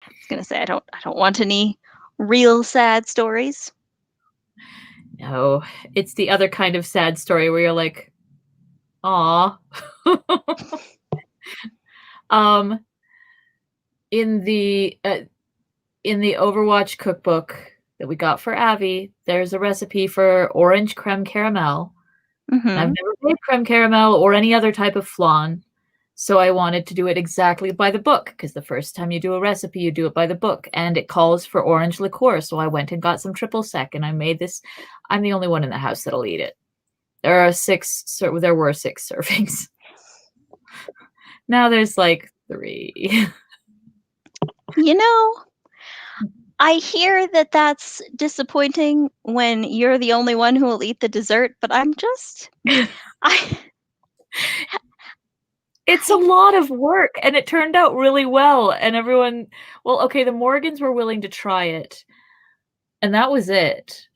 was gonna say I don't want any real sad stories. No, it's the other kind of sad story where you're like, aw. um, in the Overwatch cookbook that we got for Abby, there's a recipe for orange creme caramel. Mm-hmm. I've never made creme caramel or any other type of flan, so I wanted to do it exactly by the book, because the first time you do a recipe, you do it by the book, and it calls for orange liqueur, so I went and got some triple sec, and I made this. I'm the only one in the house that'll eat it. There were 6 servings. Now there's like 3. You know, I hear that that's disappointing when you're the only one who will eat the dessert, but I'm just It's a lot of work, and it turned out really well, and everyone, well, okay, the Morgans were willing to try it, and that was it.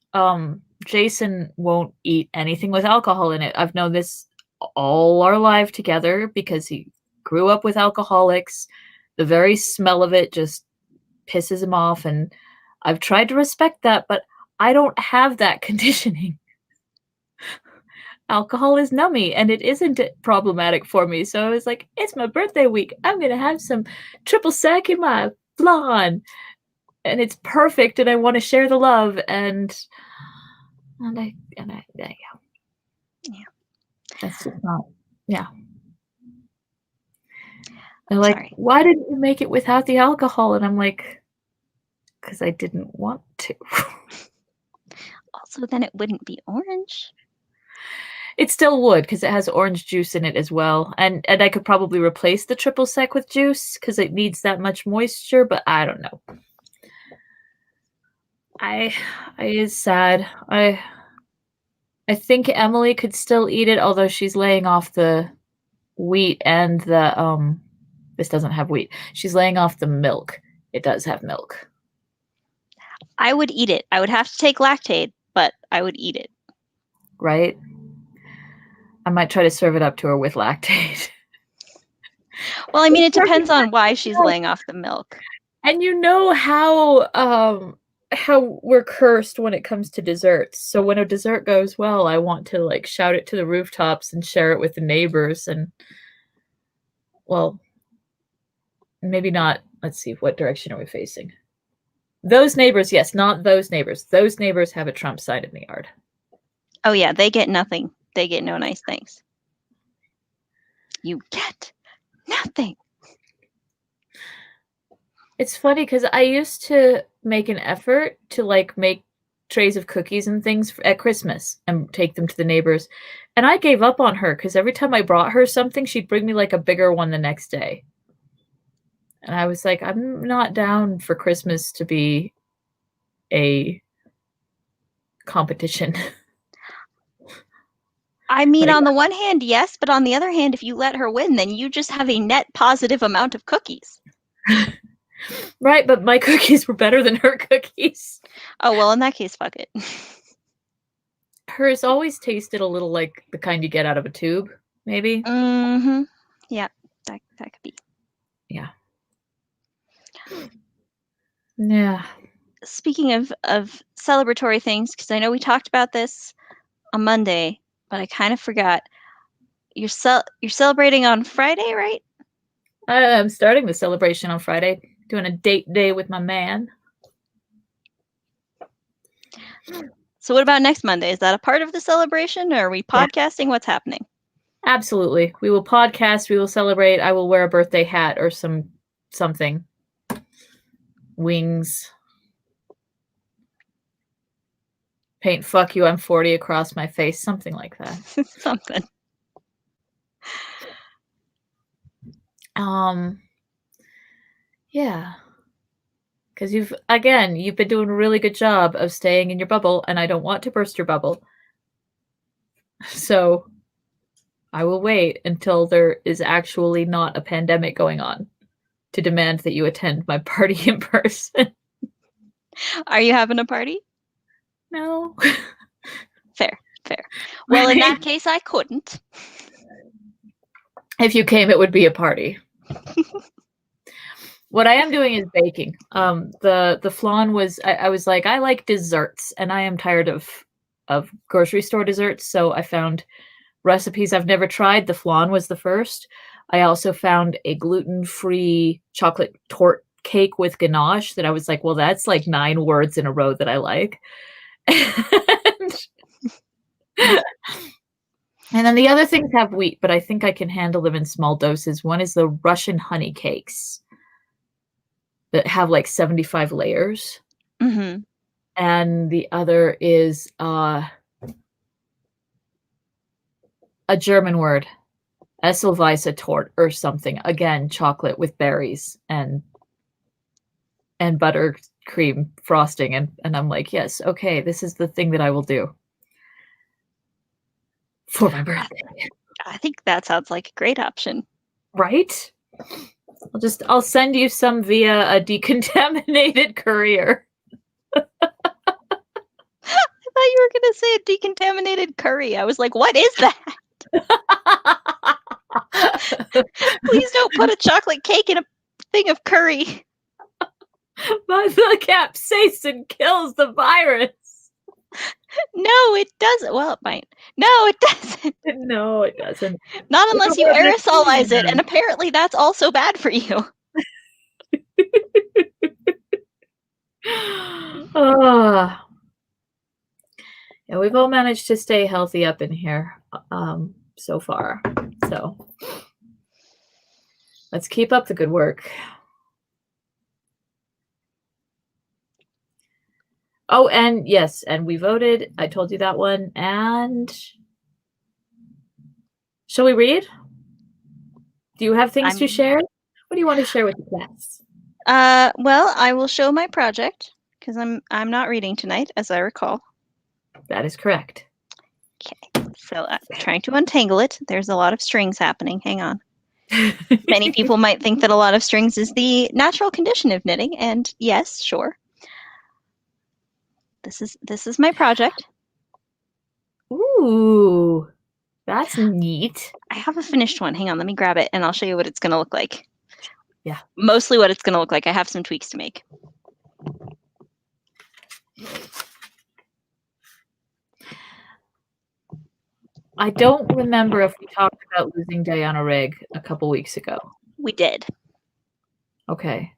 Jason won't eat anything with alcohol in it. I've known this all our life together because he grew up with alcoholics. The very smell of it just pisses him off, and I've tried to respect that, but I don't have that conditioning. Alcohol is nummy, and it isn't problematic for me. So I was like, it's my birthday week. I'm going to have some triple sec in my flan. And it's perfect, and I want to share the love. And yeah. That's just not, yeah. They're like, sorry. why didn't you make it without the alcohol? And I'm like, because I didn't want to. Also, then it wouldn't be orange. It still would, because it has orange juice in it as well. And I could probably replace the triple sec with juice because it needs that much moisture, but I don't know. It's sad. I think Emily could still eat it, although she's laying off the wheat and the this doesn't have wheat. She's laying off the milk. It does have milk. I would eat it. I would have to take Lactaid, but I would eat it. Right? I might try to serve it up to her with Lactaid. Well, I mean, it depends on why she's laying off the milk. And you know how we're cursed when it comes to desserts. So when a dessert goes well, I want to like shout it to the rooftops and share it with the neighbors. And well, maybe not. Let's see, what direction are we facing? Those neighbors, yes, not those neighbors. Those neighbors have a Trump sign in the yard. Oh yeah, they get nothing. They get no nice things. You get nothing. It's funny because I used to make an effort to like make trays of cookies and things at Christmas and take them to the neighbors. And I gave up on her because every time I brought her something, she'd bring me like a bigger one the next day. And I was like, I'm not down for Christmas to be a competition. I mean, on the one hand, yes, but on the other hand, if you let her win, then you just have a net positive amount of cookies. Right, but my cookies were better than her cookies. Oh, well, in that case, fuck it. Hers always tasted a little like the kind you get out of a tube, maybe. Mm-hmm. Yeah, that could be. Yeah. Yeah. Speaking of celebratory things, because I know we talked about this on Monday, but I kind of forgot. You're celebrating on Friday, right? I'm starting the celebration on Friday, doing a date day with my man. So what about next Monday? Is that a part of the celebration, or are we podcasting? Yeah. What's happening? Absolutely. We will podcast. We will celebrate. I will wear a birthday hat or something. Wings. Paint "fuck you, I'm 40" across my face. Something like that. Something. Yeah. Because you've been doing a really good job of staying in your bubble, and I don't want to burst your bubble. So I will wait until there is actually not a pandemic going on to demand that you attend my party in person. Are you having a party? No. Fair. Well, in that case, I couldn't. If you came, it would be a party. What I am doing is baking. The flan was I was like, I like desserts, and I am tired of grocery store desserts, so I found recipes I've never tried. The flan was the first. I also found a gluten-free chocolate torte cake with ganache that I was like, well, that's like 9 words in a row that I like. And then the other things have wheat, but I think I can handle them in small doses. One is the Russian honey cakes that have like 75 layers. Mm-hmm. And the other is a German word, Esselweisse Torte or something. Again, chocolate with berries and buttercream frosting. And I'm like, yes, okay, this is the thing that I will do for my birthday. I think that sounds like a great option. Right? I'll send you some via a decontaminated courier. I thought you were going to say a decontaminated curry. I was like, what is that? Please don't put a chocolate cake in a thing of curry. But the capsaicin kills the virus. No, it doesn't. Well, it might. No, it doesn't. No, it doesn't. Not unless you aerosolize it, and apparently that's also bad for you. Yeah, we've all managed to stay healthy up in here so far. So let's keep up the good work. Oh, and yes, and we voted. I told you that one. And shall we read? Do you have things to share? What do you want to share with the class? Well, I will show my project because I'm not reading tonight, as I recall. That is correct. Okay, so I'm trying to untangle it. There's a lot of strings happening. Hang on. Many people might think that a lot of strings is the natural condition of knitting, and yes, sure. This is my project. Ooh, that's neat. I have a finished one. Hang on, let me grab it, and I'll show you what it's going to look like. Yeah. Mostly what it's going to look like. I have some tweaks to make. I don't remember if we talked about losing Diana Rigg a couple weeks ago. We did. Okay.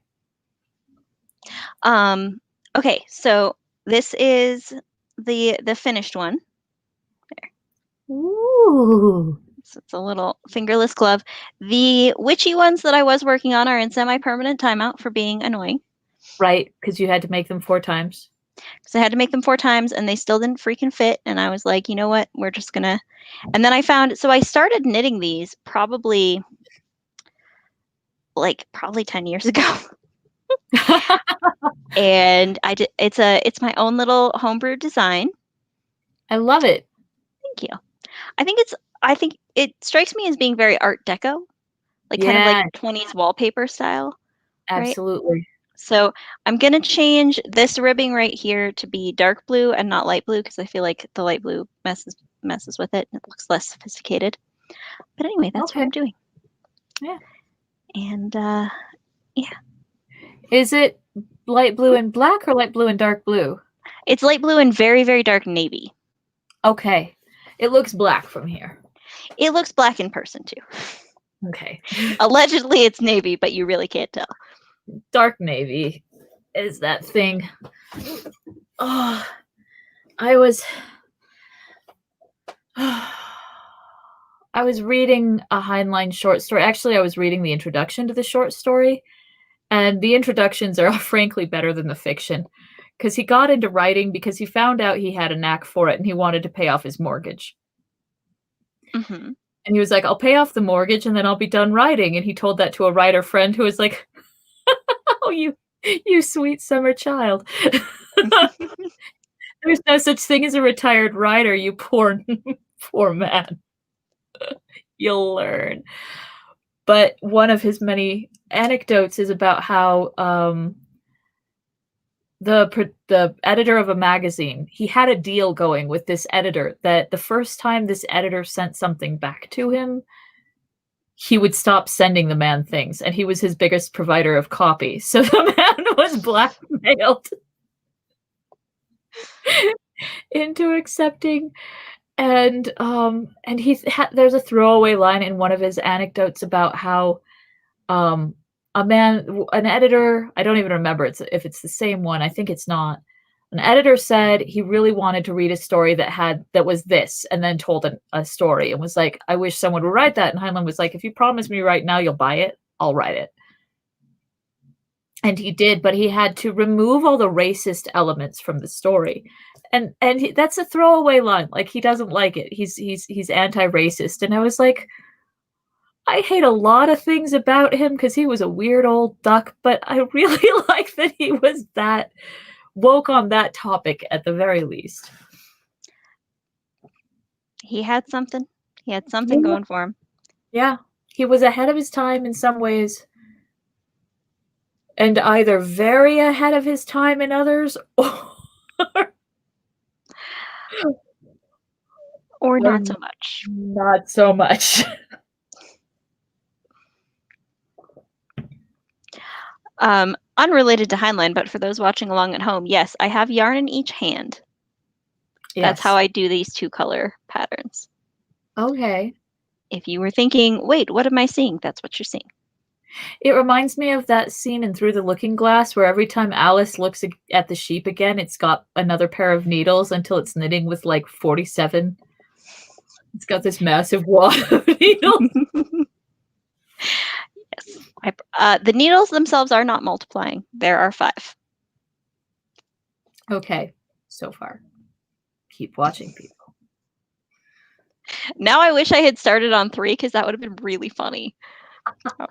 Okay, so this is the finished one. There. Ooh. So it's a little fingerless glove. The witchy ones that I was working on are in semi-permanent timeout for being annoying. Right, because you had to make them 4 times. Because I had to make them 4 times and they still didn't freaking fit. And I was like, you know what? We're just gonna. And then I found, so I started knitting these probably 10 years ago. And it's my own little homebrew design. I love it. Thank you. I think it strikes me as being very Art Deco, kind of like 20s wallpaper style. Absolutely. Right? So I'm gonna change this ribbing right here to be dark blue and not light blue because I feel like the light blue messes with it and it looks less sophisticated. But anyway, that's what I'm doing. Yeah. And yeah. Is it light blue and black or light blue and dark blue? It's light blue and very, very dark navy. Okay. It looks black from here. It looks black in person too. Okay. Allegedly it's navy, but you really can't tell. Dark navy is that thing. Oh, I was reading a Heinlein short story. Actually, I was reading the introduction to the short story, and the introductions are frankly better than the fiction because he got into writing because he found out he had a knack for it and he wanted to pay off his mortgage. Mm-hmm. And he was like, I'll pay off the mortgage and then I'll be done writing. And he told that to a writer friend who was like, oh, you sweet summer child. There's no such thing as a retired writer, you poor man. You'll learn. But one of his many anecdotes is about how the editor of a magazine, he had a deal going with this editor that the first time this editor sent something back to him, he would stop sending the man things, and he was his biggest provider of copy. So the man was blackmailed into accepting. And there's a throwaway line in one of his anecdotes about how an editor, I don't even remember if it's the same one. I think it's not. An editor said he really wanted to read a story that was this, and then told a story and was like, I wish someone would write that. And Heinlein was like, if you promise me right now you'll buy it, I'll write it. And he did, but he had to remove all the racist elements from the story. And that's a throwaway line. Like, he doesn't like it. He's anti-racist. And I was like, I hate a lot of things about him because he was a weird old duck, but I really like that he was that woke on that topic at the very least. He had something. He had something going for him. Yeah. He was ahead of his time in some ways, and either very ahead of his time in others, or not so much. Not so much. Unrelated to Heinlein, but for those watching along at home, yes, I have yarn in each hand. Yes. That's how I do these 2-color patterns. Okay. If you were thinking, wait, what am I seeing? That's what you're seeing. It reminds me of that scene in Through the Looking Glass where every time Alice looks at the sheep again, it's got another pair of needles until it's knitting with like 47. It's got this massive wad of needles. Yes. The needles themselves are not multiplying. There are 5. Okay, so far. Keep watching, people. Now I wish I had started on 3 because that would have been really funny. Oh.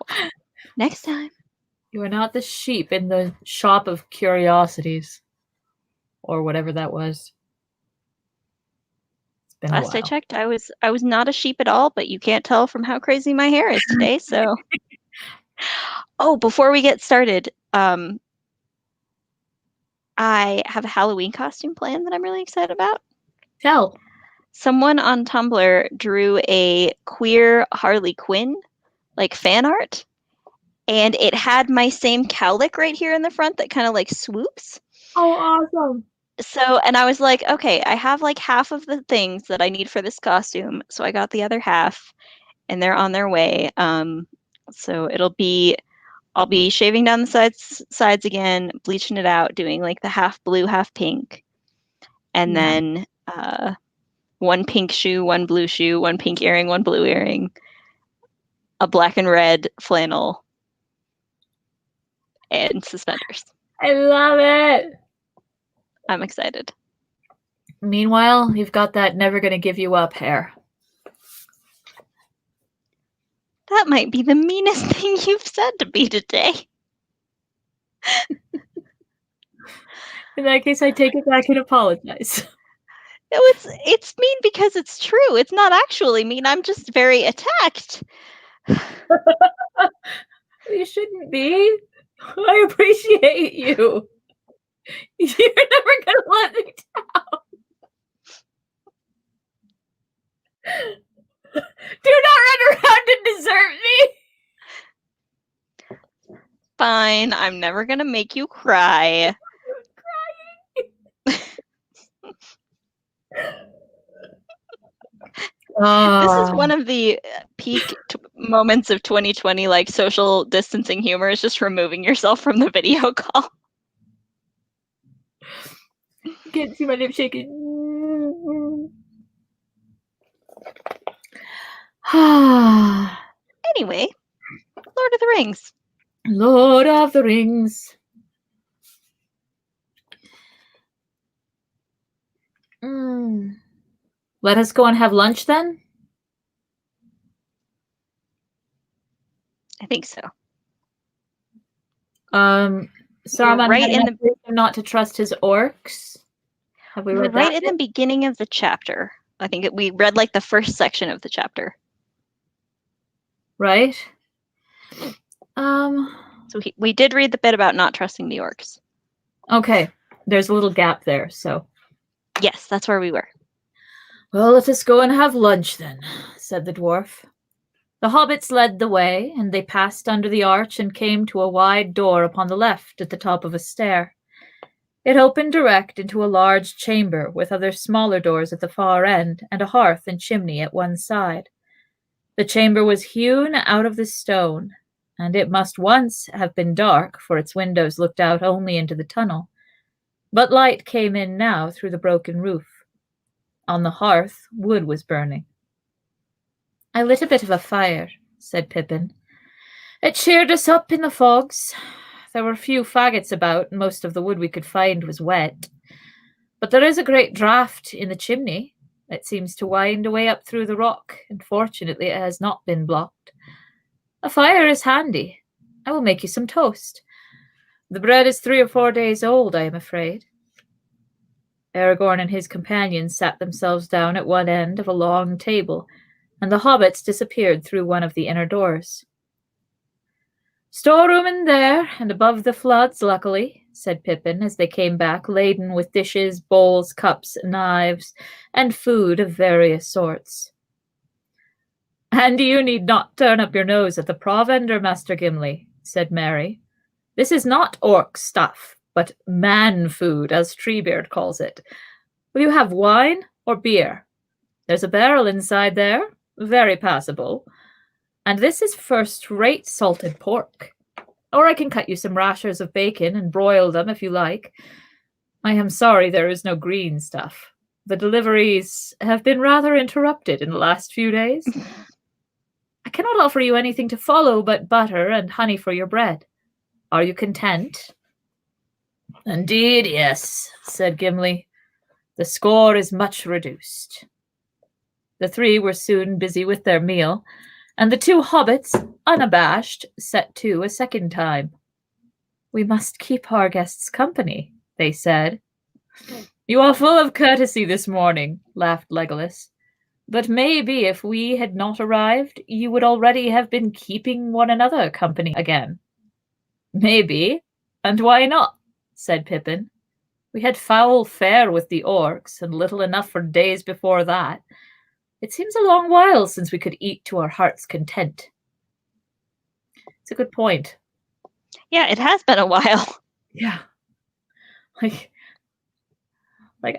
Next time. You are not the sheep in the shop of curiosities. Or whatever that was. It's been Last I checked, I was not a sheep at all, but you can't tell from how crazy my hair is today, so. Oh, before we get started, I have a Halloween costume plan that I'm really excited about. Tell. Someone on Tumblr drew a queer Harley Quinn, like fan art, and it had my same cowlick right here in the front that kind of like swoops. Oh, awesome. So, and I was like, okay, I have like half of the things that I need for this costume, so I got the other half, and they're on their way. So I'll be shaving down the sides again, bleaching it out, doing like the half blue, half pink, and then 1 pink shoe, 1 blue shoe, 1 pink earring, 1 blue earring, a black and red flannel, and suspenders. I love it. I'm excited. Meanwhile, you've got that never gonna give you up hair. That might be the meanest thing you've said to me today. In that case, I take it back and apologize. No, it's mean because it's true. It's not actually mean. I'm just very attacked. You shouldn't be. I appreciate you. You're never gonna let me down. Do not run around and desert me. Fine, I'm never gonna make you cry. This is one of the peak moments of 2020, like social distancing humor, is just removing yourself from the video call. Can't see my lip shaking. Anyway, Lord of the Rings. Lord of the Rings. Let us go and have lunch then? I think so. Saruman right in the not to trust his orcs. Have we read right in the beginning of the chapter? I think we read like the first section of the chapter. Right. So we did read the bit about not trusting the orcs. Okay. There's a little gap there, so. Yes, that's where we were. Well, let us go and have lunch then, said the dwarf. The hobbits led the way, and they passed under the arch and came to a wide door upon the left at the top of a stair. It opened direct into a large chamber with other smaller doors at the far end and a hearth and chimney at one side. The chamber was hewn out of the stone, and it must once have been dark, for its windows looked out only into the tunnel. But light came in now through the broken roof. On the hearth, wood was burning. "I lit a bit of a fire," said Pippin. "It cheered us up in the fogs. There were few faggots about, and most of the wood we could find was wet. But there is a great draught in the chimney. It seems to wind away up through the rock, and fortunately it has not been blocked. A fire is handy. I will make you some toast. The bread is 3 or 4 days old, I am afraid." Aragorn and his companions sat themselves down at one end of a long table, and the hobbits disappeared through one of the inner doors. "Storeroom in there, and above the floods, luckily," said Pippin, as they came back, laden with dishes, bowls, cups, knives, and food of various sorts. "And you need not turn up your nose at the provender, Master Gimli," said Merry. "This is not orc stuff, but man food, as Treebeard calls it. Will you have wine or beer? There's a barrel inside there, very passable. And this is first-rate salted pork. Or I can cut you some rashers of bacon and broil them if you like. I am sorry there is no green stuff. The deliveries have been rather interrupted in the last few days. I cannot offer you anything to follow but butter and honey for your bread. Are you content?" "Indeed, yes," said Gimli. "The score is much reduced." The three were soon busy with their meal, and the 2 hobbits, unabashed, set to a second time. "We must keep our guests company," they said. "You are full of courtesy this morning," laughed Legolas. "But maybe if we had not arrived, you would already have been keeping one another company again." "Maybe, and why not?" said Pippin. "We had foul fare with the orcs, and little enough for days before that. It seems a long while since we could eat to our heart's content." It's a good point. Yeah, it has been a while. Yeah. Like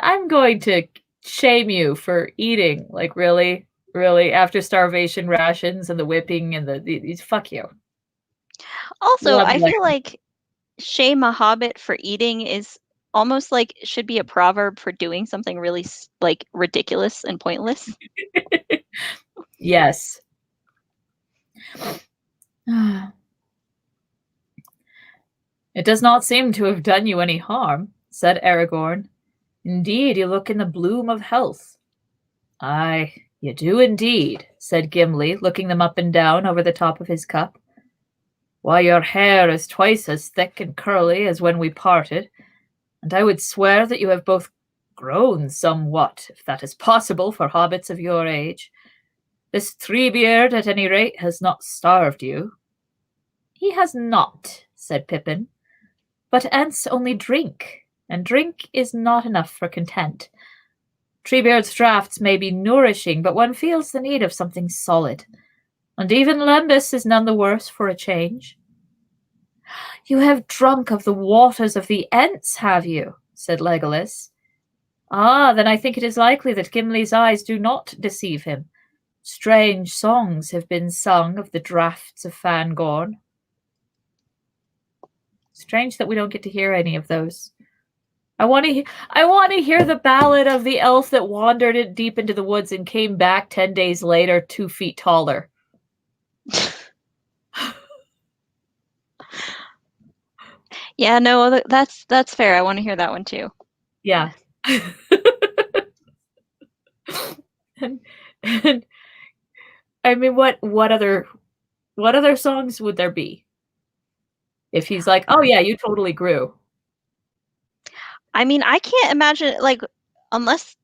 I'm going to shame you for eating, like really, after starvation rations and the whipping and these fuck you. Also, Love I letter. feel like shame a hobbit for eating is almost like should be a proverb for doing something really like ridiculous and pointless. Yes. "It does not seem to have done you any harm," said Aragorn. "Indeed, you look in the bloom of health." "Aye, you do indeed," said Gimli, looking them up and down over the top of his cup. "Why, your hair is twice as thick and curly as when we parted, and I would swear that you have both grown somewhat, if that is possible for hobbits of your age. This Treebeard, at any rate, has not starved you." "He has not," said Pippin. "But Ents only drink, and drink is not enough for content. Treebeard's draughts may be nourishing, but one feels the need of something solid. And even Lembas is none the worse for a change." "You have drunk of the waters of the Ents, have you?" said Legolas. "Ah, then I think it is likely that Gimli's eyes do not deceive him. Strange songs have been sung of the draughts of Fangorn." Strange that we don't get to hear any of those. I want to hear the ballad of the elf that wandered deep into the woods and came back 10 days later 2 feet taller. Yeah, no, that's fair. I want to hear that one too. Yeah. and I mean, what other songs would there be? If he's like, "Oh yeah, you totally grew." I mean, I can't imagine like unless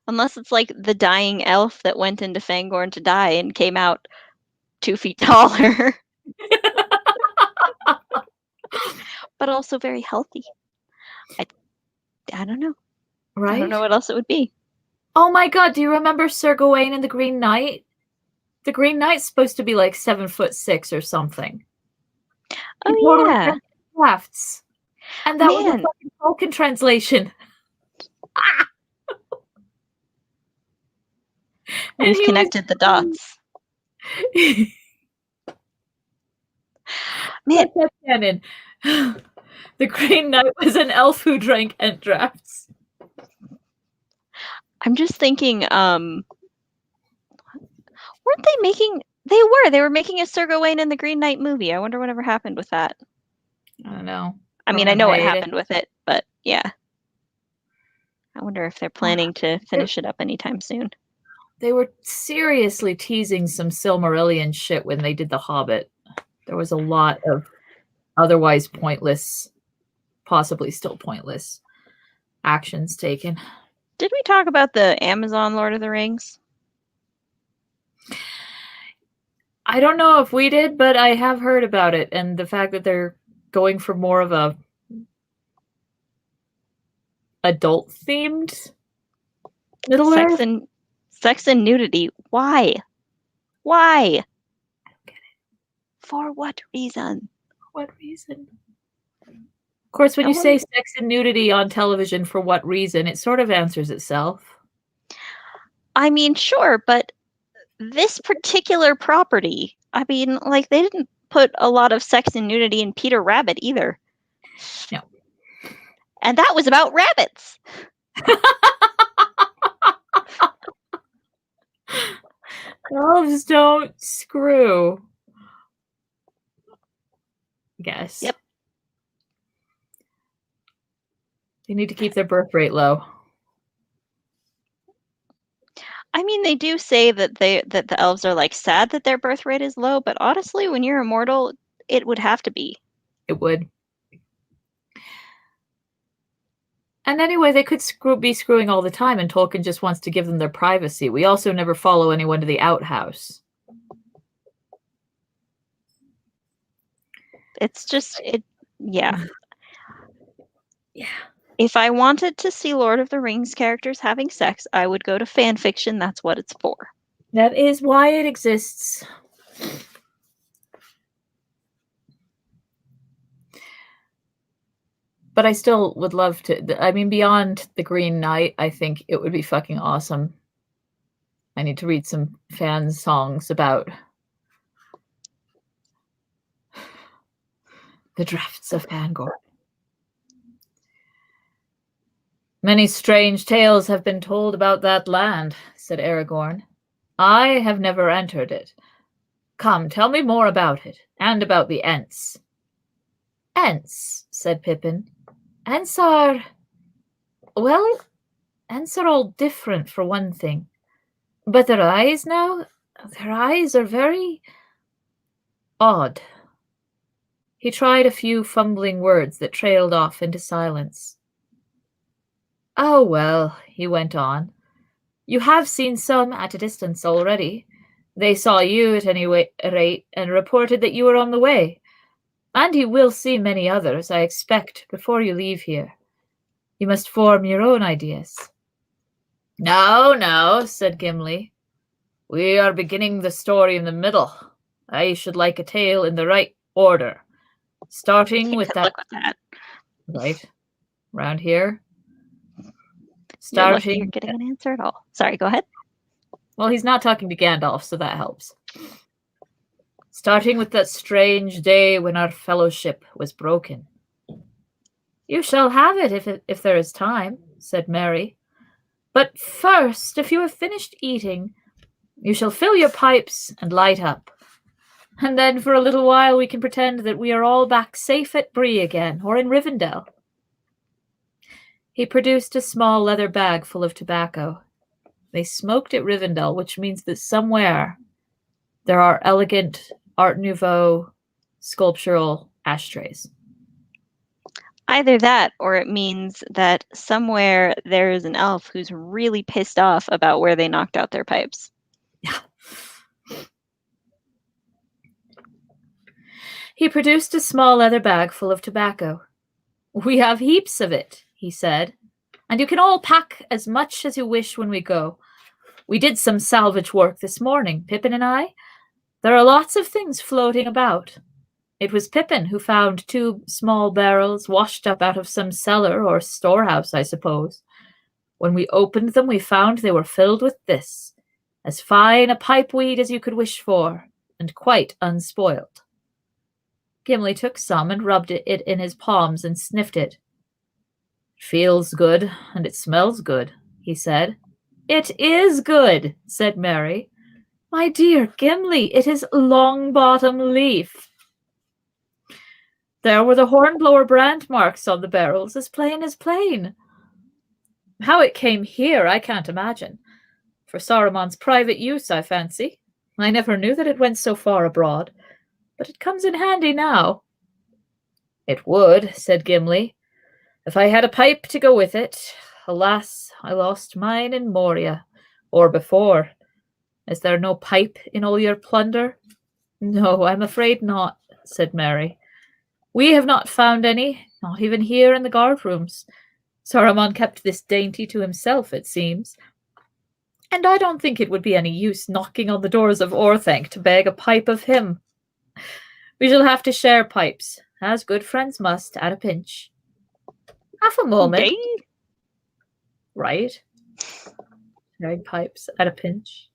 it's like the dying elf that went into Fangorn to die and came out 2 feet taller. But also very healthy. I don't know. Right? I don't know what else it would be. Oh my god, do you remember Sir Gawain and the Green Knight? The Green Knight's supposed to be like 7'6" or something. He Oh totally yeah, drank drafts. And that was a man. fucking Tolkien translation. And We've he was connected the dots. Man, That's canon. The Green Knight was an elf who drank Ent drafts. I'm just thinking, weren't they making? They were making a Sir Gawain and the Green Knight movie. I wonder whatever happened with that. I don't know. I mean, I know what happened with it, but yeah. I wonder if they're planning to finish it up anytime soon. They were seriously teasing some Silmarillion shit when they did The Hobbit. There was a lot of otherwise pointless, possibly still pointless, actions taken. Did we talk about the Amazon Lord of the Rings? I don't know if we did, but I have heard about it, and the fact that they're going for more of a adult-themed Middle-earth. Sex and nudity. Why? Why? I don't get it. For what reason? What reason? Of course, when you say sex and nudity on television, for what reason, it sort of answers itself. I mean, sure, but this particular property, I mean, like, they didn't put a lot of sex and nudity in Peter Rabbit either. No. And that was about rabbits. Elves don't screw. I guess. Yep. They need to keep their birth rate low. I mean, they do say that the elves are like sad that their birth rate is low, but honestly, when you're immortal, it would have to be. It would. And anyway, they could be screwing all the time, and Tolkien just wants to give them their privacy. We also never follow anyone to the outhouse. It's just, yeah. Yeah. If I wanted to see Lord of the Rings characters having sex, I would go to fan fiction. That's what it's for. That is why it exists. But I still would love to. I mean, beyond the Green Knight, I think it would be fucking awesome. I need to read some fan songs about the drafts of Fangor. Many strange tales have been told about that land, said Aragorn. I have never entered it. Come, tell me more about it, and about the Ents. Ents, said Pippin. Ents are... Well, Ents are all different, for one thing. But their eyes now? Their eyes are very... odd. He tried a few fumbling words that trailed off into silence. Oh, well, he went on. You have seen some at a distance already. They saw you at any rate and reported that you were on the way. And you will see many others, I expect, before you leave here. You must form your own ideas. No, no, said Gimli. We are beginning the story in the middle. I should like a tale in the right order. Starting with that. Right. Around here. You're getting an answer at all. Sorry, go ahead. Well, he's not talking to Gandalf, so that helps. Starting with that strange day when our fellowship was broken. You shall have it if there is time, said Merry. But first, if you have finished eating, you shall fill your pipes and light up. And then for a little while we can pretend that we are all back safe at Bree again, or in Rivendell. He produced a small leather bag full of tobacco. They smoked at Rivendell, which means that somewhere there are elegant Art Nouveau sculptural ashtrays. Either that, or it means that somewhere there is an elf who's really pissed off about where they knocked out their pipes. Yeah. He produced a small leather bag full of tobacco. We have heaps of it, he said, and you can all pack as much as you wish when we go. We did some salvage work this morning, Pippin and I. There are lots of things floating about. It was Pippin who found 2 small barrels washed up out of some cellar or storehouse, I suppose. When we opened them, we found they were filled with this, as fine a pipeweed as you could wish for, and quite unspoiled. Gimli took some and rubbed it in his palms and sniffed it. It feels good, and it smells good, he said. It is good, said Merry. My dear Gimli, it is Longbottom Leaf. There were the Hornblower brand marks on the barrels, as plain as plain. How it came here, I can't imagine. For Saruman's private use, I fancy. I never knew that it went so far abroad, but it comes in handy now. It would, said Gimli, if I had a pipe to go with it. Alas, I lost mine in Moria, or before. Is there no pipe in all your plunder? No, I'm afraid not, said Merry. We have not found any, not even here in the guard rooms. Saruman kept this dainty to himself, it seems. And I don't think it would be any use knocking on the doors of Orthanc to beg a pipe of him. We shall have to share pipes, as good friends must, at a pinch. Half a moment. Okay. Right? Sharing pipes at a pinch.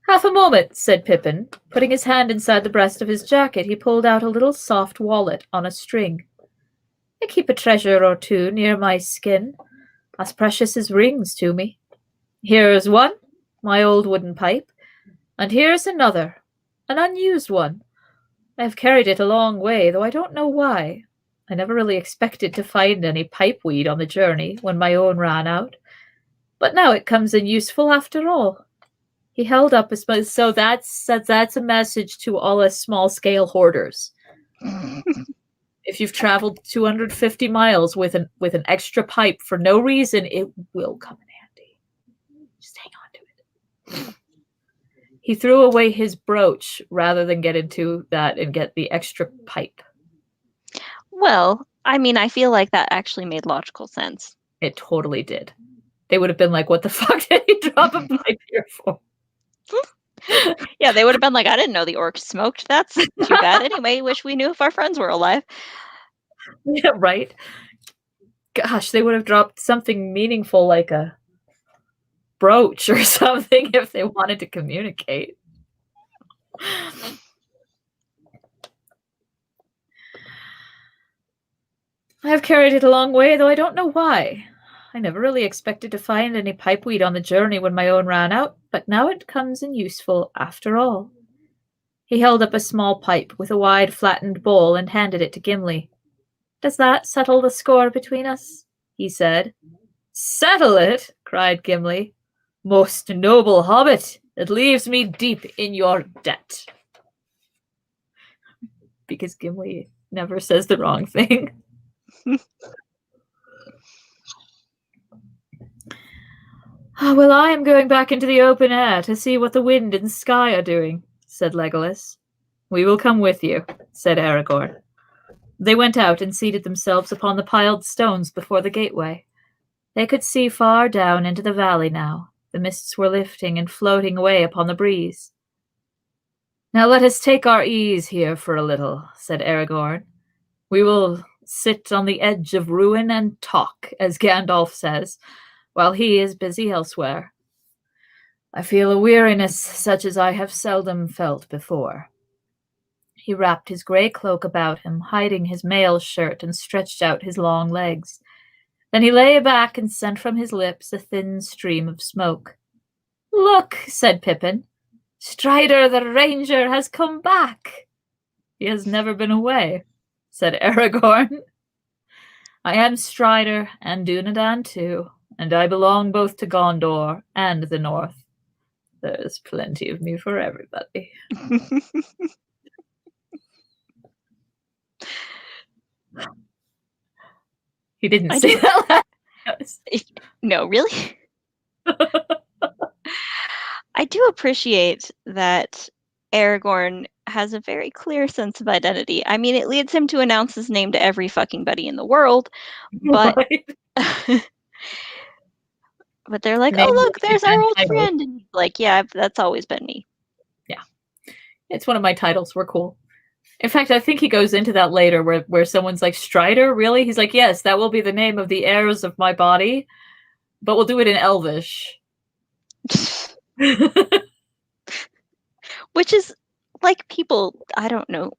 Half a moment, said Pippin. Putting his hand inside the breast of his jacket, he pulled out a little soft wallet on a string. I keep a treasure or 2 near my skin, as precious as rings to me. Here's one, my old wooden pipe, and here's another, an unused one. I have carried it a long way, though I don't know why. I never really expected to find any pipeweed on the journey when my own ran out, but now it comes in useful after all. He held up a so that's a message to all us small-scale hoarders. If you've traveled 250 miles with an extra pipe for no reason, it will come in handy. Just hang on to it. He threw away his brooch rather than get into that and get the extra pipe. Well, I mean, I feel like that actually made logical sense. It totally did. They would have been like, what the fuck did he drop a pipe here for? Yeah, they would have been like, I didn't know the orcs smoked. That's too bad. Anyway, wish we knew if our friends were alive. Yeah, right. Gosh, they would have dropped something meaningful like a brooch or something if they wanted to communicate. I have carried it a long way, though I don't know why. I never really expected to find any pipeweed on the journey when my own ran out, but now it comes in useful after all. He held up a small pipe with a wide flattened bowl and handed it to Gimli. Does that settle the score between us? He said. Settle it? Cried Gimli. Most noble hobbit, it leaves me deep in your debt. Because Gimli never says the wrong thing. Well, I am going back into the open air to see what the wind and sky are doing, said Legolas. We will come with you, said Aragorn. They went out and seated themselves upon the piled stones before the gateway. They could see far down into the valley now. The mists were lifting and floating away upon the breeze. Now let us take our ease here for a little, said Aragorn. We will sit on the edge of ruin and talk, as Gandalf says, while he is busy elsewhere. I feel a weariness such as I have seldom felt before. He wrapped his grey cloak about him, hiding his mail shirt, and stretched out his long legs. Then he lay back and sent from his lips a thin stream of smoke. Look, said Pippin. Strider the Ranger has come back. He has never been away, said Aragorn. I am Strider and Dunedain too, and I belong both to Gondor and the North. There's plenty of me for everybody. He didn't say that last. No, really? I do appreciate that Aragorn has a very clear sense of identity. I mean, it leads him to announce his name to every fucking buddy in the world, but Right. But they're like, Name oh, will look, be a there's our bad old title. friend. And he's like, yeah, that's always been me. Yeah. It's one of my titles. We're cool. In fact, I think he goes into that later where someone's like, Strider, really? He's like, yes, that will be the name of the heirs of my body, but we'll do it in Elvish. Which is like people, I don't know,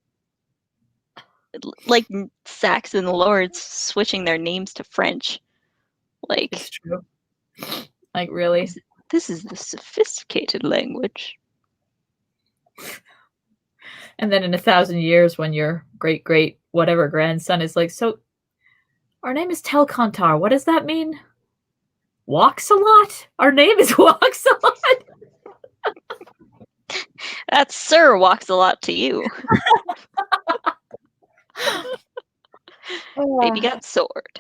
like Saxon lords switching their names to French. Like, it's true. Like, really? This is the sophisticated language. And then in 1,000 years, when your great whatever grandson is like, so our name is Telcontar. What does that mean? Walks a lot? Our name is Walks a lot? That Sir walks a lot to you. Baby got sword.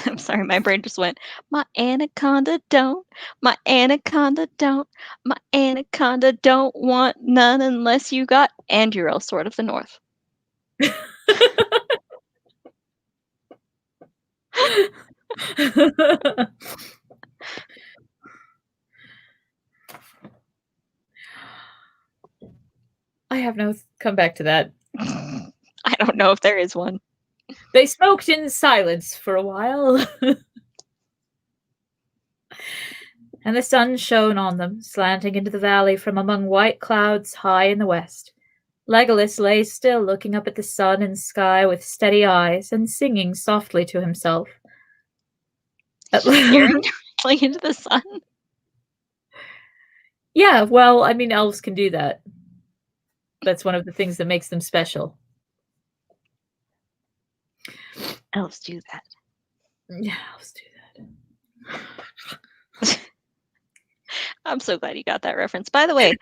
I'm sorry, my brain just went, my anaconda don't, my anaconda don't, my anaconda don't want none unless you got Anduril, Sword of the North. I have no come back to that. I don't know if there is one. They smoked in silence for a while. And the sun shone on them, slanting into the valley from among white clouds high in the west. Legolas lay still, looking up at the sun and sky with steady eyes, and singing softly to himself. Just staring directly into the sun? Yeah, well, I mean, elves can do that. That's one of the things that makes them special. Elves do that. Yeah, elves do that. I'm so glad you got that reference. By the way,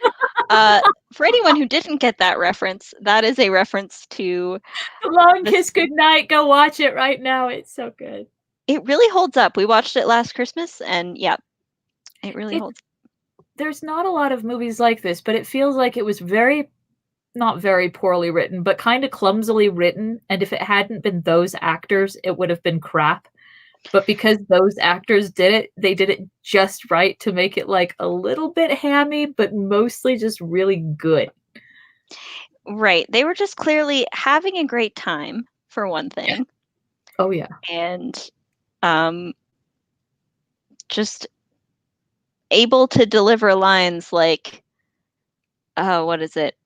for anyone who didn't get that reference, that is a reference to Long Kiss Goodnight. Go watch it right now. It's so good. It really holds up. We watched it last Christmas, and yeah, it really holds up. There's not a lot of movies like this, but it feels like it was not very poorly written, but kind of clumsily written. And if it hadn't been those actors, it would have been crap. But because those actors did it, they did it just right to make it like a little bit hammy, but mostly just really good. Right. They were just clearly having a great time, for one thing. Yeah. Oh, yeah. And just able to deliver lines like, what is it?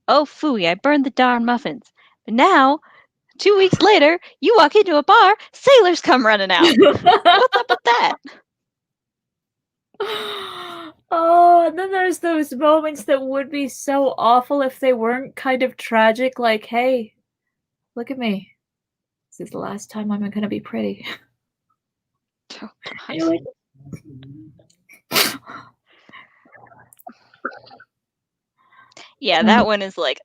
Oh, phooey, I burned the darn muffins. But now, 2 weeks later, you walk into a bar, sailors come running out. What's up with that? Oh, and then there's those moments that would be so awful if they weren't kind of tragic, like, hey, look at me. This is the last time I'm going to be pretty. Oh, yeah, that one is like,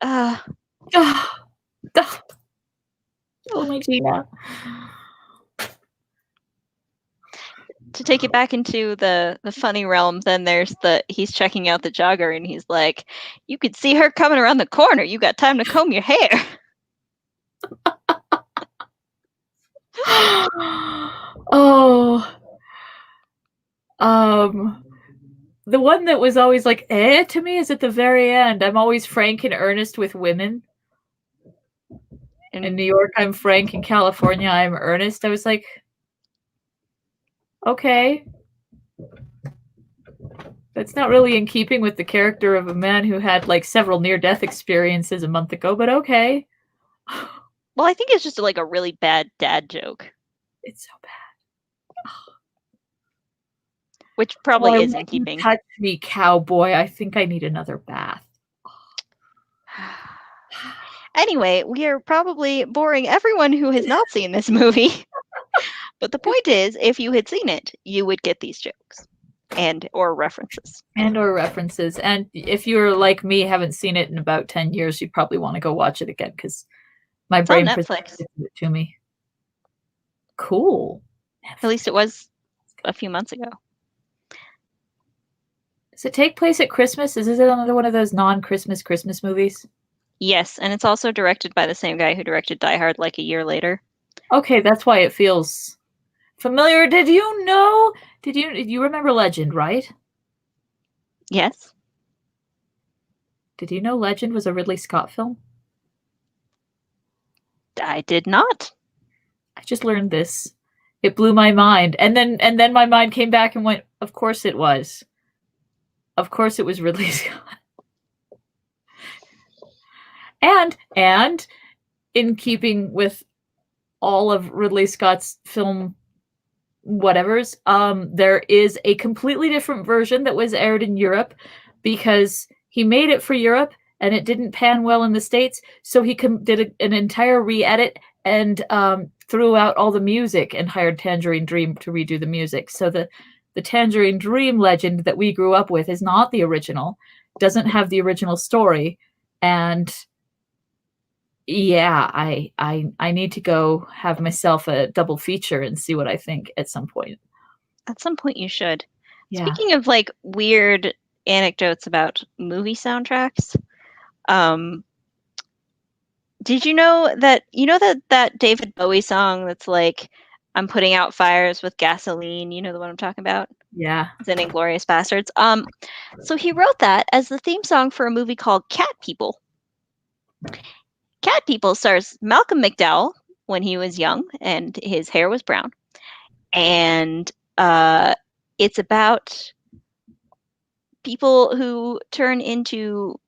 only Gina. To take it back into the funny realm, then there's he's checking out the jogger and he's like, you could see her coming around the corner. You got time to comb your hair. Oh. The one that was always like, to me is at the very end. I'm always frank and earnest with women. In New York, I'm frank. In California, I'm earnest. I was like, okay. That's not really in keeping with the character of a man who had like several near-death experiences a month ago, but okay. Well, I think it's just like a really bad dad joke. It's so bad. Which probably is in keeping. Touch me, cowboy. I think I need another bath. Anyway, we are probably boring everyone who has not seen this movie. But the point is, if you had seen it, you would get these jokes or references. And if you're like me, haven't seen it in about 10 years, you probably want to go watch it again because my brain presented it to me. Cool. At least it was a few months ago. Does it take place at Christmas? Is it another one of those non-Christmas Christmas movies? Yes, and it's also directed by the same guy who directed Die Hard like a year later. Okay, that's why it feels familiar. Did you remember Legend, right? Yes. Did you know Legend was a Ridley Scott film? I did not. I just learned this. It blew my mind. And then my mind came back and went, of course it was. Of course it was Ridley Scott. And in keeping with all of Ridley Scott's film whatevers, there is a completely different version that was aired in Europe because he made it for Europe and it didn't pan well in the States, so he did an entire re-edit and threw out all the music and hired Tangerine Dream to redo the music. So the Tangerine Dream Legend that we grew up with is not the original, doesn't have the original story, and yeah, I need to go have myself a double feature and see what I think at some point. At some point, you should. Yeah. Speaking of like weird anecdotes about movie soundtracks, did you know that David Bowie song that's like, I'm putting out fires with gasoline? You know the one I'm talking about? Yeah. It's in Inglourious Basterds. So he wrote that as the theme song for a movie called Cat People. Cat People stars Malcolm McDowell when he was young and his hair was brown. And it's about people who turn into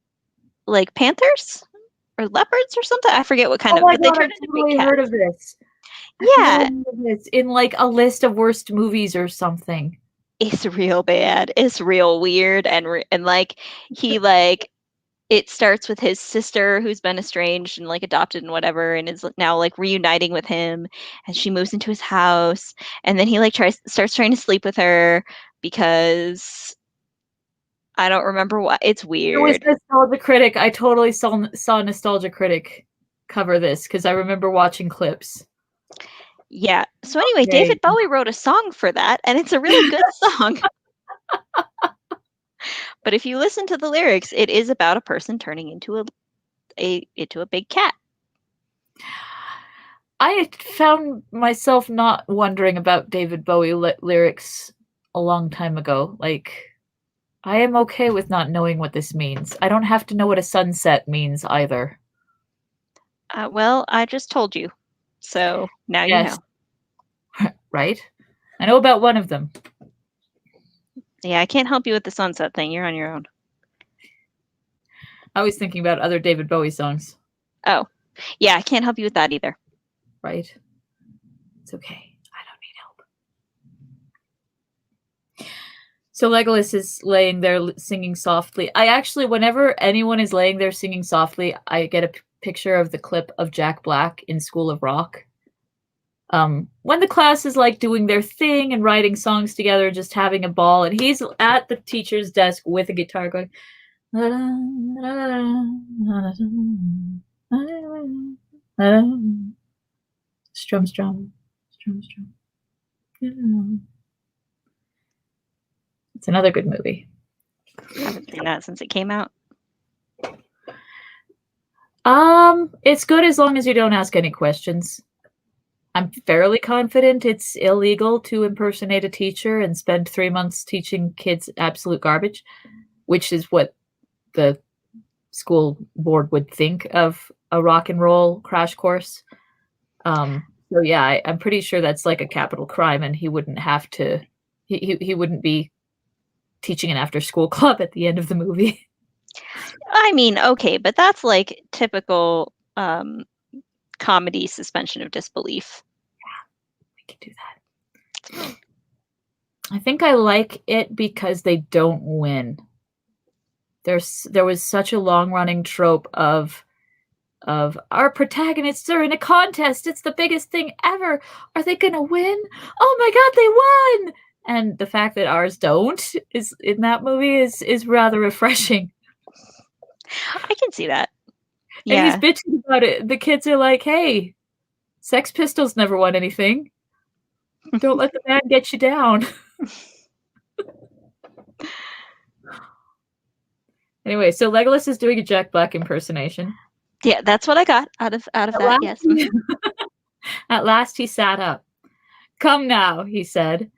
like panthers or leopards or something. I forget what kind of, but they turn into big cats. Heard of this. Yeah. It's in like a list of worst movies or something. It's real bad. It's real weird and like he like it starts with his sister who's been estranged and like adopted and whatever and is now like reuniting with him, and she moves into his house, and then he like starts trying to sleep with her because I don't remember what. It's weird. It was Nostalgia Critic. I totally saw Nostalgia Critic cover this because I remember watching clips. Yeah. So anyway, David Bowie wrote a song for that, and it's a really good song. But if you listen to the lyrics, it is about a person turning into a big cat. I found myself not wondering about David Bowie lyrics a long time ago. Like, I am okay with not knowing what this means. I don't have to know what a sunset means either. Well, I just told you. So now you know. Right? I know about one of them. Yeah, I can't help you with the sunset thing. You're on your own. I was thinking about other David Bowie songs. Oh, yeah, I can't help you with that either. Right? It's okay. I don't need help. So Legolas is laying there singing softly. I actually, whenever anyone is laying there singing softly, I get a picture of the clip of Jack Black in School of Rock. When the class is like doing their thing and writing songs together, just having a ball, and he's at the teacher's desk with a guitar going, strum, strum, strum, strum. It's another good movie. I haven't seen that since it came out. It's good as long as you don't ask any questions. I'm fairly confident it's illegal to impersonate a teacher and spend 3 months teaching kids absolute garbage, which is what the school board would think of a rock and roll crash course. So yeah, I'm pretty sure that's like a capital crime, and he wouldn't have to. He wouldn't be teaching an after-school club at the end of the movie. I mean, okay, but that's like typical comedy suspension of disbelief. Yeah, we can do that. I think I like it because they don't win. There was such a long-running trope of our protagonists are in a contest. It's the biggest thing ever. Are they gonna win? Oh my god, they won! And the fact that ours don't is in that movie is rather refreshing. I can see that. Yeah. And he's bitching about it. The kids are like, hey, Sex Pistols never won anything. Don't let the man get you down. Anyway, so Legolas is doing a Jack Black impersonation. Yeah, that's what I got out of that. Yes. At last he sat up. "Come now," he said.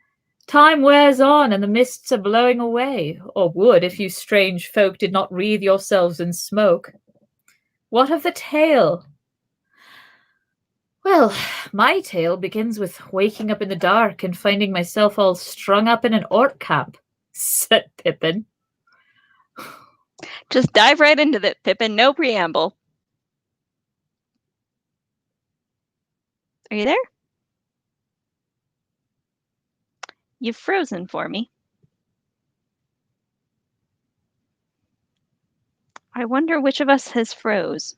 "Time wears on, and the mists are blowing away, or would if you strange folk did not wreathe yourselves in smoke. What of the tale?" "Well, my tale begins with waking up in the dark and finding myself all strung up in an orc camp," said Pippin. Just dive right into it, Pippin. No preamble. Are you there? You've frozen for me. I wonder which of us has froze.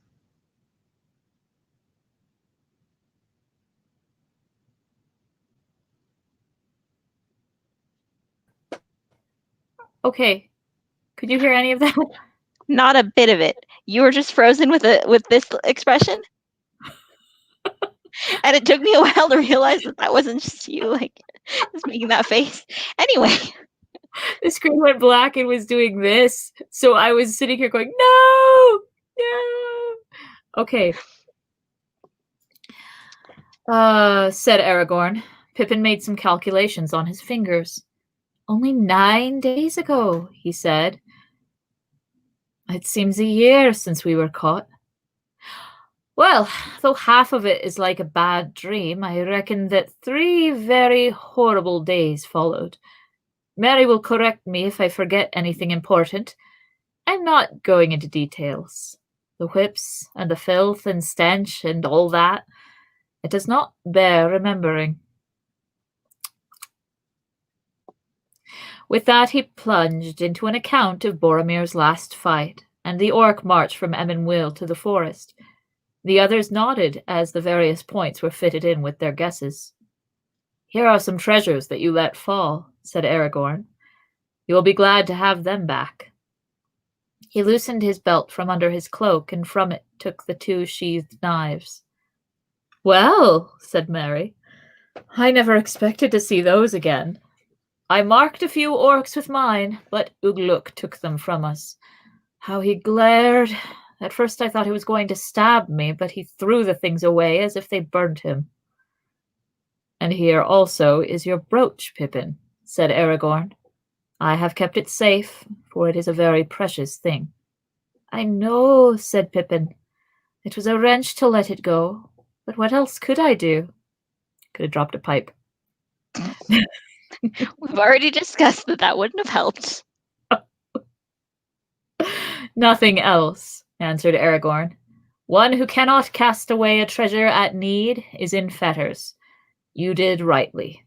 Okay. Could you hear any of that? Not a bit of it. You were just frozen with this expression? And it took me a while to realize that wasn't just you, like, just making that face. Anyway. The screen went black and was doing this. So I was sitting here going, no, no. Okay. Said Aragorn. Pippin made some calculations on his fingers. "Only 9 days ago," he said. "It seems a year since we were caught. Well, though half of it is like a bad dream, I reckon that 3 very horrible days followed. Mary will correct me if I forget anything important. I'm not going into details. The whips and the filth and stench and all that. It does not bear remembering." With that he plunged into an account of Boromir's last fight, and the orc march from Emyn Muil to the forest. The others nodded as the various points were fitted in with their guesses. "Here are some treasures that you let fall," said Aragorn. "You will be glad to have them back." He loosened his belt from under his cloak, and from it took the 2 sheathed knives. "Well," said Merry, "I never expected to see those again. I marked a few orcs with mine, but Ugluk took them from us. How he glared! At first I thought he was going to stab me, but he threw the things away as if they burnt him." "And here also is your brooch, Pippin," said Aragorn. "I have kept it safe, for it is a very precious thing." "I know," said Pippin. "It was a wrench to let it go, but what else could I do?" Could have dropped a pipe. We've already discussed that wouldn't have helped. "Nothing else," answered Aragorn. "One who cannot cast away a treasure at need is in fetters. You did rightly."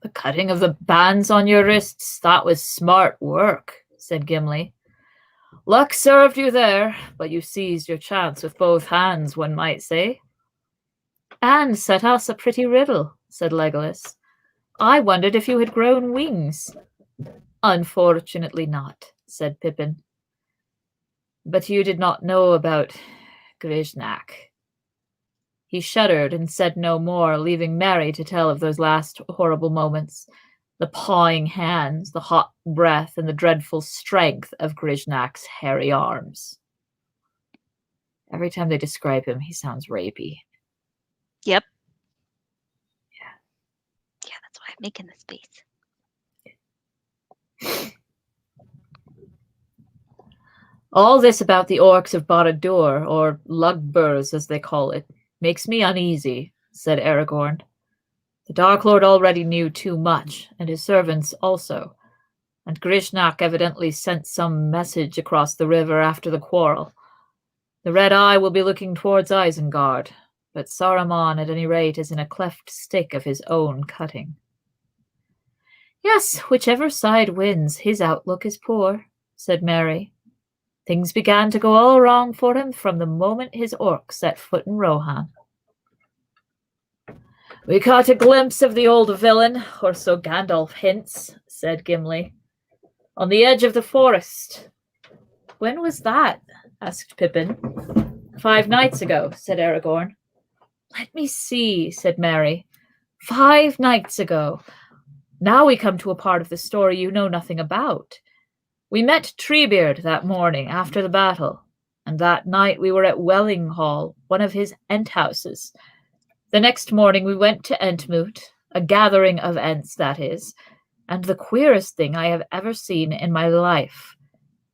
"The cutting of the bands on your wrists, that was smart work," said Gimli. "Luck served you there, but you seized your chance with both hands, one might say." "And set us a pretty riddle," said Legolas. "I wondered if you had grown wings." "Unfortunately not," said Pippin. "But you did not know about Grishnak." He shuddered and said no more, leaving Merry to tell of those last horrible moments, the pawing hands, the hot breath, and the dreadful strength of Grishnak's hairy arms. Every time they describe him, he sounds rapey. Yep. Yeah, that's why I'm making this face. "All this about the orcs of Barad-dûr, or Lugburs as they call it, makes me uneasy," said Aragorn. "The Dark Lord already knew too much, and his servants also, and Grishnak evidently sent some message across the river after the quarrel. The Red Eye will be looking towards Isengard, but Saruman at any rate is in a cleft stick of his own cutting." "Yes, whichever side wins, his outlook is poor," said Merry. "Things began to go all wrong for him from the moment his orcs set foot in Rohan." "We caught a glimpse of the old villain, or so Gandalf hints," said Gimli, "on the edge of the forest." "When was that?" asked Pippin. 5 nights ago," said Aragorn. "Let me see," said Merry. 5 nights ago. Now we come to a part of the story you know nothing about. We met Treebeard that morning after the battle, and that night we were at Welling Hall, one of his Ent houses. The next morning we went to Entmoot, a gathering of Ents, that is, and the queerest thing I have ever seen in my life.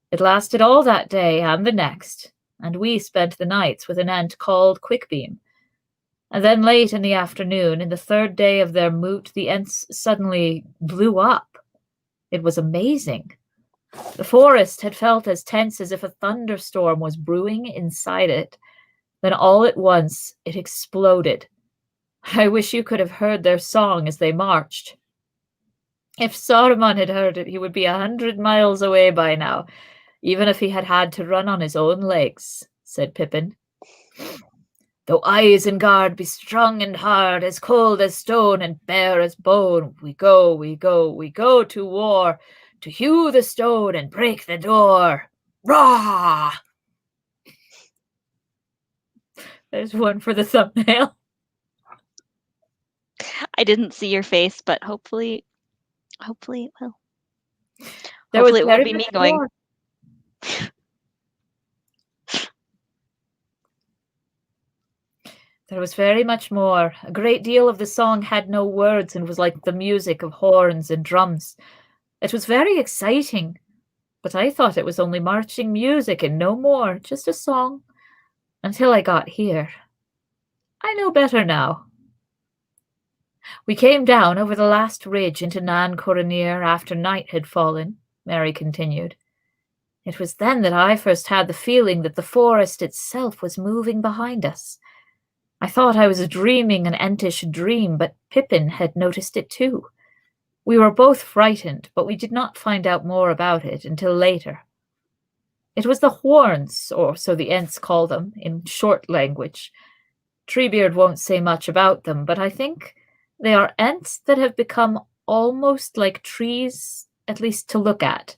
It lasted all that day and the next, and we spent the nights with an Ent called Quickbeam. And then late in the afternoon, in the third day of their moot, the Ents suddenly blew up. It was amazing. The forest had felt as tense as if a thunderstorm was brewing inside it. Then all at once it exploded. I wish you could have heard their song as they marched. If Saruman had heard it, he would be 100 miles away by now, even if he had had to run on his own legs, said Pippin. Though Isengard be strong and hard, as cold as stone and bare as bone, we go to war, to hew the stone and break the door. Rah! There's one for the thumbnail. I didn't see your face, but hopefully it will. There Hopefully was it won't be me going. more. There was very much more. A great deal of the song had no words and was like the music of horns and drums. It was very exciting, but I thought it was only marching music and no more, just a song, until I got here. I know better now. We came down over the last ridge into Nan Coronir after night had fallen, Mary continued. It was then that I first had the feeling that the forest itself was moving behind us. I thought I was dreaming an Entish dream, but Pippin had noticed it too. We were both frightened, but we did not find out more about it until later. It was the horns, or so the Ents call them, in short language. Treebeard won't say much about them, but I think they are Ents that have become almost like trees, at least to look at.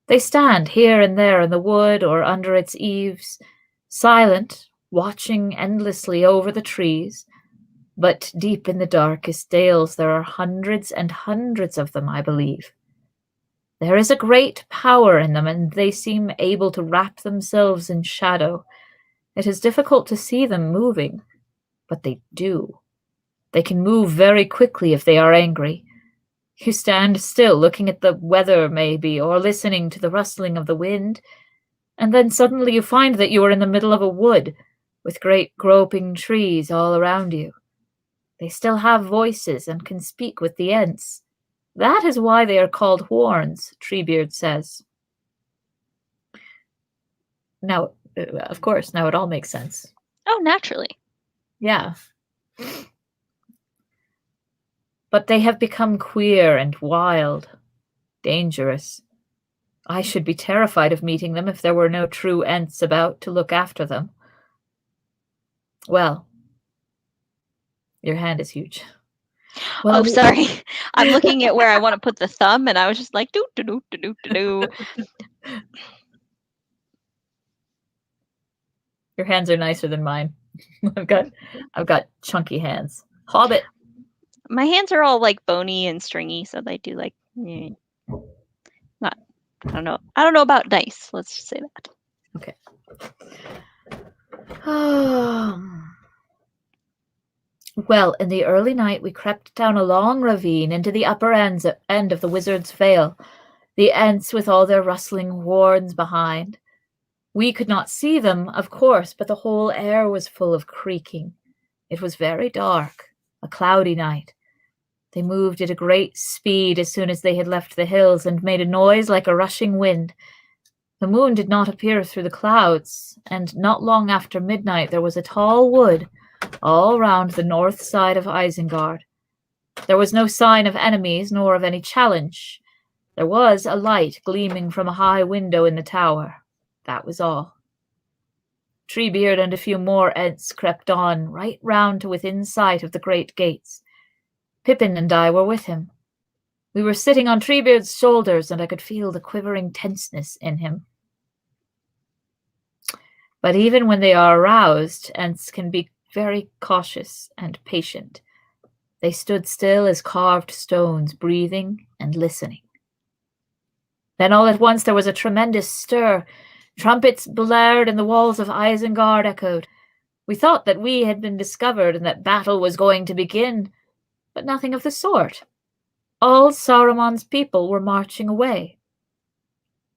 They stand here and there in the wood or under its eaves, silent, watching endlessly over the trees. But deep in the darkest dales there are hundreds and hundreds of them, I believe. There is a great power in them, and they seem able to wrap themselves in shadow. It is difficult to see them moving, but they do. They can move very quickly if they are angry. You stand still looking at the weather, maybe, or listening to the rustling of the wind, and then suddenly you find that you are in the middle of a wood, with great groping trees all around you. They still have voices and can speak with the Ents. That is why they are called horns, Treebeard says. Now, of course, now it all makes sense. Oh, naturally. Yeah. But they have become queer and wild, dangerous. I should be terrified of meeting them if there were no true Ents about to look after them. Well, your hand is huge. Well, sorry. I'm looking at where I want to put the thumb, and I was just like, doo doo doo doo doo doo. Your hands are nicer than mine. I've got chunky hands. Hobbit. My hands are all like bony and stringy, so they do like not. I don't know. I don't know about nice. Let's just say that. Okay. Well, in the early night we crept down a long ravine into the upper end of the Wizard's Vale, the Ents with all their rustling horns behind. We could not see them, of course, but the whole air was full of creaking. It was very dark, a cloudy night. They moved at a great speed as soon as they had left the hills and made a noise like a rushing wind. The moon did not appear through the clouds, and not long after midnight there was a tall wood all round the north side of Isengard. There was no sign of enemies nor of any challenge. There was a light gleaming from a high window in the tower. That was all. Treebeard and a few more Ents crept on, right round to within sight of the great gates. Pippin and I were with him. We were sitting on Treebeard's shoulders, and I could feel the quivering tenseness in him. But even when they are aroused, Ents can be very cautious and patient. They stood still as carved stones, breathing and listening. Then all at once there was a tremendous stir. Trumpets blared and the walls of Isengard echoed. We thought that we had been discovered and that battle was going to begin, but nothing of the sort. All Saruman's people were marching away.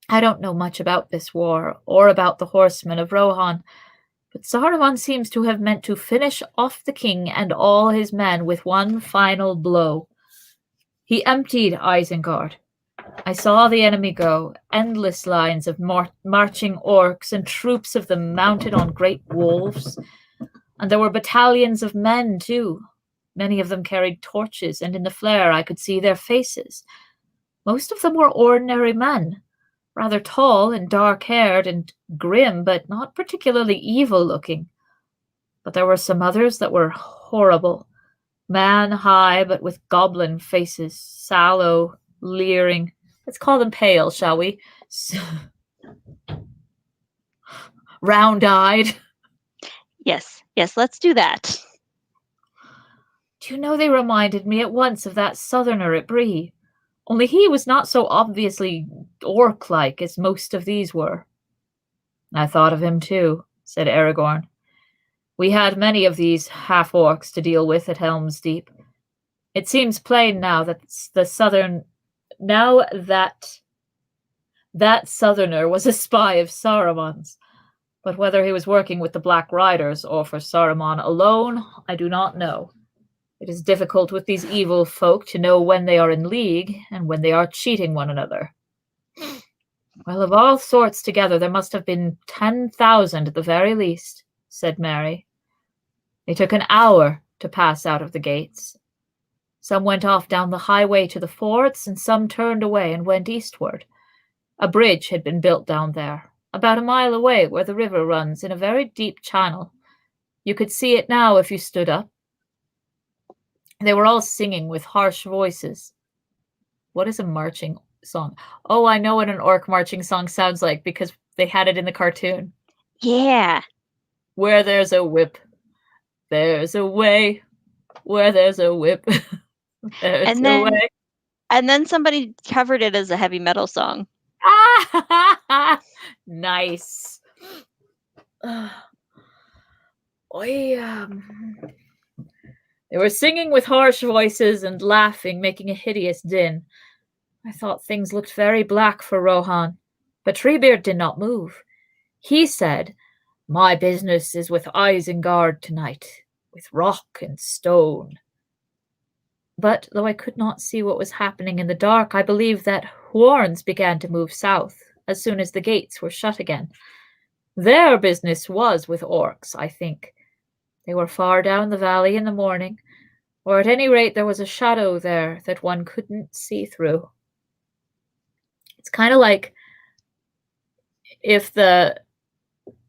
I don't know much about this war or about the horsemen of Rohan, but Saruman seems to have meant to finish off the king and all his men with one final blow. He emptied Isengard. I saw the enemy go, endless lines of marching orcs and troops of them mounted on great wolves. And there were battalions of men, too. Many of them carried torches, and in the flare I could see their faces. Most of them were ordinary men, rather tall and dark-haired and grim, but not particularly evil-looking. But there were some others that were horrible, man-high, but with goblin faces, sallow, leering. Let's call them pale, shall we? Round-eyed. Yes, let's do that. Do you know, they reminded me at once of that southerner at Bree, only he was not so obviously orc-like as most of these were. I thought of him too, said Aragorn. We had many of these half-orcs to deal with at Helm's Deep. It seems plain now that that southerner was a spy of Saruman's. But whether he was working with the Black Riders or for Saruman alone, I do not know. It is difficult with these evil folk to know when they are in league and when they are cheating one another. Well, of all sorts together, there must have been 10,000 at the very least, said Mary. They took an hour to pass out of the gates. Some went off down the highway to the forts, and some turned away and went eastward. A bridge had been built down there, about a mile away where the river runs in a very deep channel. You could see it now if you stood up. They were all singing with harsh voices. What is a marching song? Oh, I know what an orc marching song sounds like because they had it in the cartoon. Yeah. Where there's a whip, there's a way. Where there's a whip, there's a way. And then somebody covered it as a heavy metal song. Nice. They were singing with harsh voices and laughing, making a hideous din. I thought things looked very black for Rohan, but Treebeard did not move. He said, "My business is with Isengard tonight, with rock and stone." But though I could not see what was happening in the dark, I believe that horns began to move south as soon as the gates were shut again. Their business was with orcs, I think. They were far down the valley in the morning, or at any rate there was a shadow there that one couldn't see through. It's kind of like if the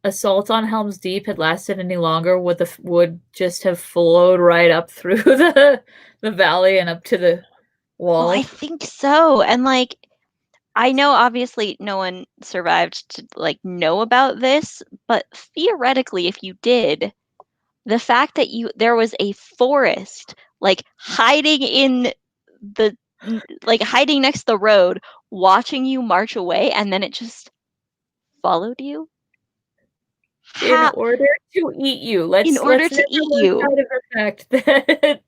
assault on Helm's Deep had lasted any longer, would the wood just have flowed right up through the valley and up to the wall? Well, I think so. And like, I know obviously no one survived to like know about this, but theoretically, if you did, the fact that there was a forest like hiding hiding next to the road, watching you march away, and then it just followed you. In order to eat you. Let's eat you. Out of the fact that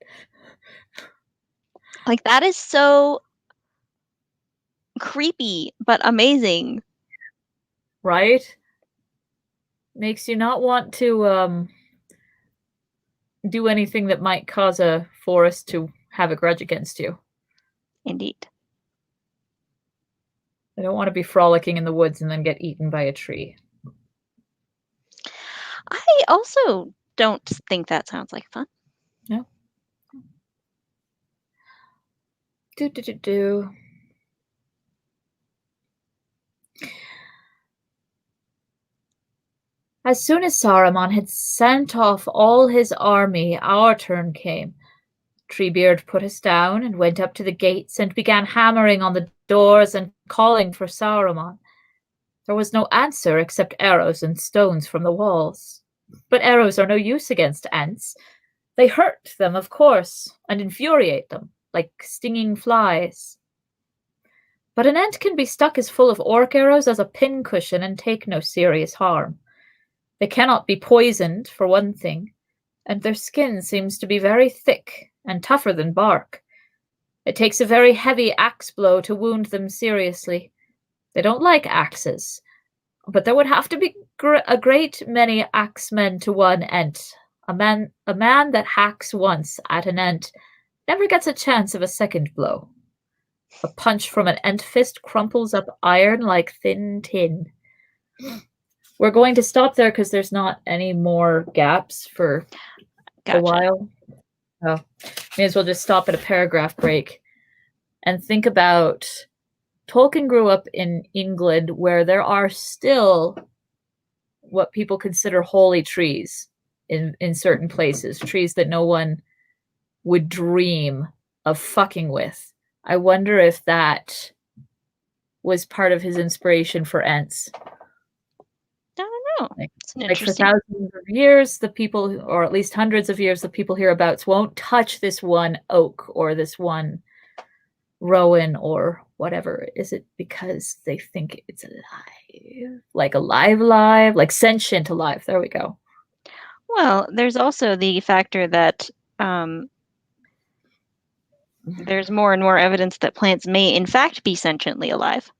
like that is so creepy but amazing. Right? Makes you not want to do anything that might cause a forest to have a grudge against you. Indeed. I don't want to be frolicking in the woods and then get eaten by a tree. I also don't think that sounds like fun. No. As soon as Saruman had sent off all his army, our turn came. Treebeard put us down and went up to the gates and began hammering on the doors and calling for Saruman. There was no answer except arrows and stones from the walls. But arrows are no use against Ents. They hurt them, of course, and infuriate them, like stinging flies. But But an ant can be stuck as full of orc arrows as a pincushion and take no serious harm. They cannot be poisoned, for one thing, and their skin seems to be very thick and tougher than bark. It takes a very heavy axe blow to wound them seriously. They don't like axes, but there would have to be a great many axemen to one ent. A man that hacks once at an ent never gets a chance of a second blow. A punch from an ent fist crumples up iron like thin tin. We're going to stop there because there's not any more gaps for a while. Oh, may as well just stop at a paragraph break and think about Tolkien grew up in England where there are still what people consider holy trees in certain places, trees that no one would dream of fucking with. I wonder if that was part of his inspiration for Ents. I don't know. Like for thousands of years, the people, or at least hundreds of years, the people hereabouts won't touch this one oak or this one rowan or whatever. Is it because they think it's alive? Like alive, like sentient alive. There we go. Well, there's also the factor that there's more and more evidence that plants may in fact be sentiently alive.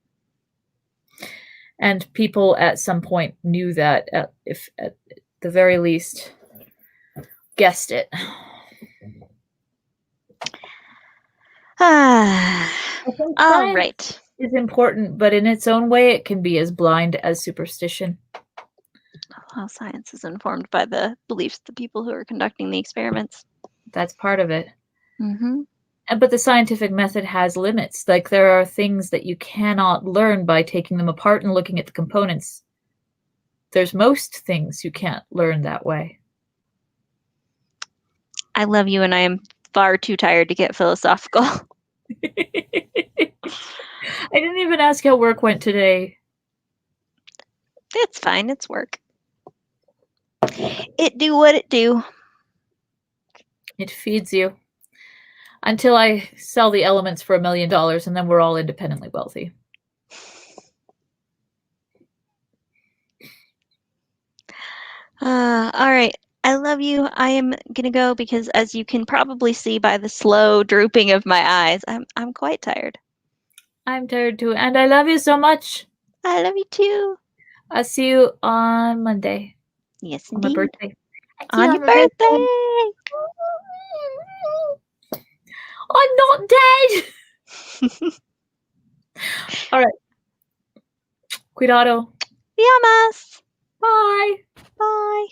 And people at some point knew that, if at the very least guessed it. All right. Is important, but in its own way, it can be as blind as superstition. Well, science is informed by the beliefs of the people who are conducting the experiments. That's part of it. Mm-hmm. But the scientific method has limits. Like there are things that you cannot learn by taking them apart and looking at the components. There's most things you can't learn that way. I love you, and I am far too tired to get philosophical. I didn't even ask how work went today. It's fine. It's work. It do what it do. It feeds you. Until I sell the elements for $1 million, and then we're all independently wealthy. All right. I love you. I am going to go because, as you can probably see by the slow drooping of my eyes, I'm quite tired. I'm tired too, and I love you so much. I love you too. I'll see you on Monday. Yes, indeed. On my birthday. On your birthday. I'm not dead. All right. Cuidado. Llamas. Bye. Bye.